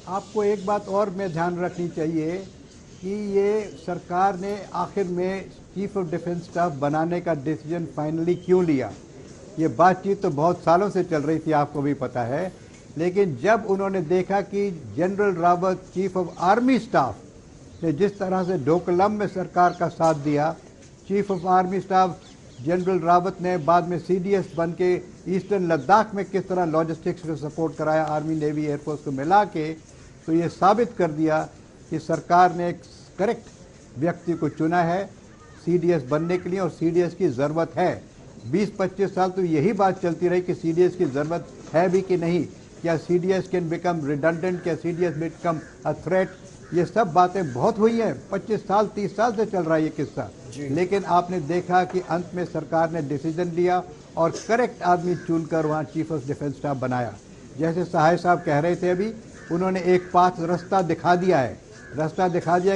आपको एक बात और में ध्यान रखनी चाहिए कि ये सरकार ने आखिर में चीफ ऑफ डिफेंस स्टाफ बनाने का डिसीजन फाइनली क्यों लिया। ये बातचीत तो बहुत सालों से चल रही थी, आपको भी पता है, लेकिन जब उन्होंने देखा कि general Rawat chief of army staff ने जिस तरह से डोकलाम में सरकार का साथ दिया, chief of army staff general Rawat ने बाद में सीडीएस बन के ईस्टर्न लद्दाख में किस तरह लॉजिस्टिक्स को सपोर्ट कराया आर्मी नेवी एयरफोर्स को मिला के, तो ये साबित कर दिया कि सरकार ने एक करेक्ट व्यक्ति को चुना है सीडीएस बनने के लिए, और सीडीएस की ज़रूरत है। 20-25 साल तो यही बात चलती रही कि सीडीएस की ज़रूरत है भी कि नहीं, क्या सीडीएस कैन बिकम रिडंडेंट, क्या सीडीएस बिकम अ थ्रेट। ये सब बातें बहुत हुई हैं, 25 साल 30 साल से चल रहा है ये किस्सा, लेकिन आपने देखा कि अंत में सरकार ने डिसीजन लिया और करेक्ट आदमी चुनकर वहाँ चीफ ऑफ डिफेंस स्टाफ बनाया। जैसे सहाय साहब कह रहे थे अभी, उन्होंने एक पाथ रास्ता दिखा दिया है,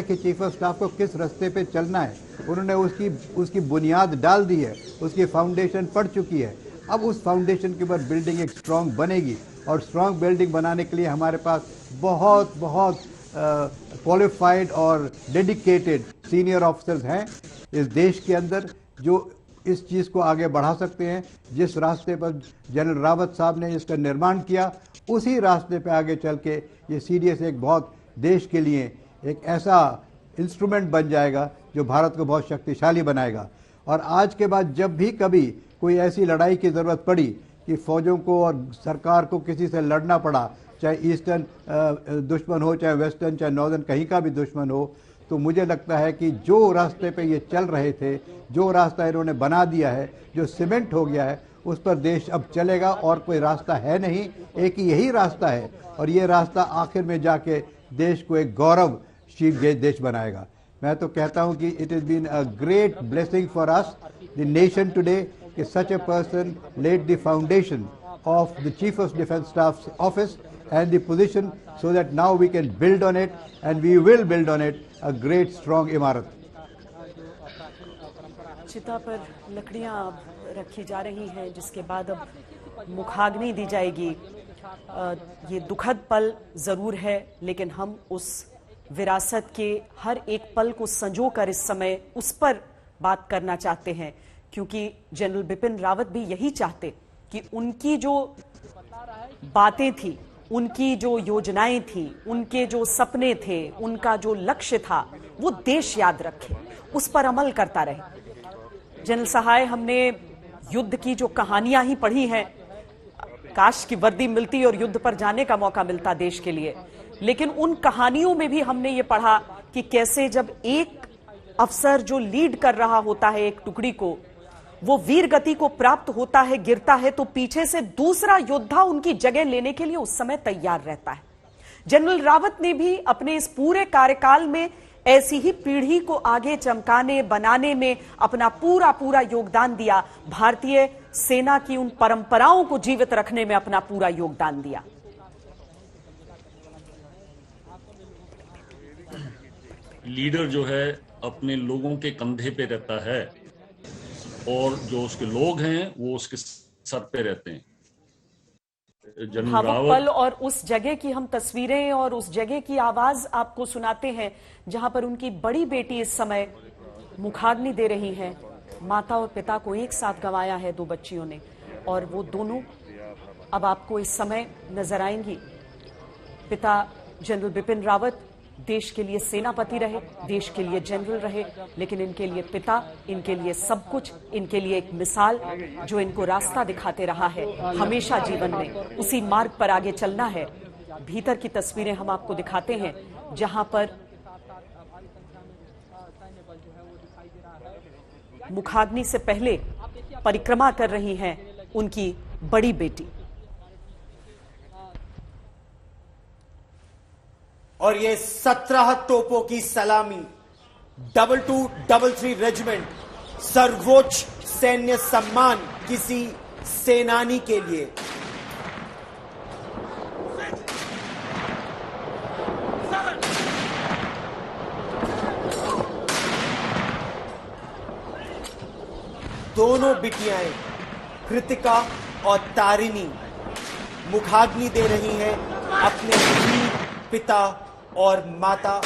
कि चीफ ऑफ स्टाफ को किस रास्ते पे चलना है। उन्होंने उसकी बुनियाद डाल दी है, उसकी फाउंडेशन पड़ चुकी है। अब उस फाउंडेशन के ऊपर बिल्डिंग एक स्ट्रॉन्ग बनेगी, और स्ट्रॉन्ग बिल्डिंग बनाने के लिए हमारे पास बहुत बहुत क्वालिफाइड और डेडिकेटेड सीनियर ऑफिसर्स हैं इस देश के अंदर, जो इस चीज़ को आगे बढ़ा सकते हैं। जिस रास्ते पर जनरल रावत साहब ने इसका निर्माण किया, उसी रास्ते पे आगे चल के ये सीडीएस एक बहुत देश के लिए एक ऐसा इंस्ट्रूमेंट बन जाएगा जो भारत को बहुत शक्तिशाली बनाएगा। और आज के बाद जब भी कभी कोई ऐसी लड़ाई की ज़रूरत पड़ी कि फ़ौजों को और सरकार को किसी से लड़ना पड़ा, चाहे ईस्टर्न दुश्मन हो, चाहे वेस्टर्न, चाहे नॉर्दर्न, कहीं का भी दुश्मन हो, तो मुझे लगता है कि जो रास्ते पे ये चल रहे थे, जो रास्ता इन्होंने बना दिया है, जो सीमेंट हो गया है, उस पर देश अब चलेगा। और कोई रास्ता है नहीं, एक ही यही रास्ता है, और ये रास्ता आखिर में जाके देश को एक गौरवशील देश बनाएगा। मैं तो कहता हूँ कि it is been a great blessing for us the nation today कि such a person led the foundation of the Chief of Defence Staff's office and the position, so that now we can build on it, and we will build on it a great strong इमारत। चिता पर लकड़ियां अब रखी जा रही हैं, जिसके बाद अब मुखाग्नि दी जाएगी। ये दुखद पल जरूर है, लेकिन हम उस विरासत के हर एक पल को संजो कर इस समय उस पर बात करना चाहते हैं, क्योंकि जनरल बिपिन रावत भी यही चाहते कि उनकी जो बातें थी, उनकी जो योजनाएं थी, उनके जो सपने थे, उनका जो लक्ष्य था, वो देश याद रखे, उस पर अमल करता रहे। जनरल सहाय, हमने युद्ध की जो कहानियां ही पढ़ी हैं, काश की वर्दी मिलती और युद्ध पर जाने का मौका मिलता देश के लिए, लेकिन उन कहानियों में भी हमने ये पढ़ा कि कैसे जब एक अफसर जो लीड कर रहा होता है एक टुकड़ी को, वो वीर गति को प्राप्त होता है, गिरता है, तो पीछे से दूसरा योद्धा उनकी जगह लेने के लिए उस समय तैयार रहता है। जनरल रावत ने भी अपने इस पूरे कार्यकाल में ऐसी ही पीढ़ी को आगे चमकाने, बनाने में अपना पूरा योगदान दिया। भारतीय सेना की उन परंपराओं को जीवित रखने में अपना पूरा योगदान दिया। लीडर जो है अपने लोगों के कंधे पे रहता है, और जो उसके लोग हैं वो उसके सर पे रहते हैं। भावुक पल और उस जगह की हम तस्वीरें और उस जगह की आवाज आपको सुनाते हैं, जहां पर उनकी बड़ी बेटी इस समय मुखाग्नि दे रही हैं। माता और पिता को एक साथ गंवाया है दो बच्चियों ने, और वो दोनों अब आपको इस समय नजर आएंगी। पिता जनरल बिपिन रावत देश के लिए सेनापति रहे, देश के लिए जनरल रहे, लेकिन इनके लिए पिता, इनके लिए सब कुछ, इनके लिए एक मिसाल जो इनको रास्ता दिखाते रहा है। हमेशा जीवन में उसी मार्ग पर आगे चलना है। भीतर की तस्वीरें हम आपको दिखाते हैं, जहां पर मुखाग्नि से पहले परिक्रमा कर रही हैं उनकी बड़ी बेटी। और ये 17 तोपों की सलामी 2233 रेजिमेंट, सर्वोच्च सैन्य सम्मान किसी सेनानी के लिए। दोनों बिटियाएं कृतिका और तारिणी मुखाग्नि दे रही हैं अपने वीर पिता और माता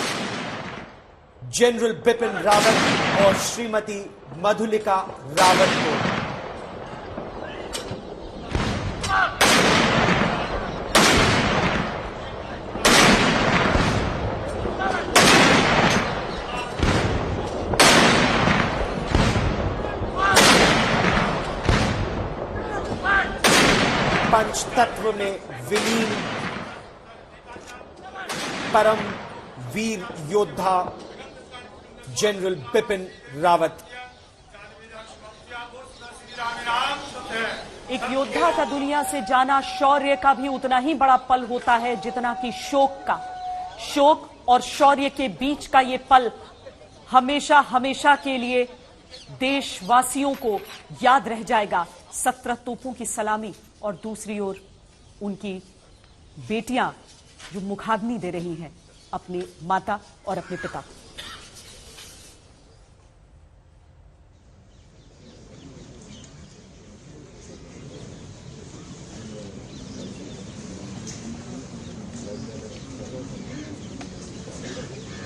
जनरल बिपिन रावत और श्रीमती मधुलिका रावत को। पंचतत्व में विलीन परम वीर योद्धा जनरल बिपिन रावत। एक योद्धा का दुनिया से जाना शौर्य का भी उतना ही बड़ा पल होता है जितना कि शोक का। शोक और शौर्य के बीच का ये पल हमेशा हमेशा के लिए देशवासियों को याद रह जाएगा। 17 तोपों की सलामी और दूसरी ओर उनकी बेटियां जो मुखाग्नि दे रही हैं अपनी माता और अपने पिता को।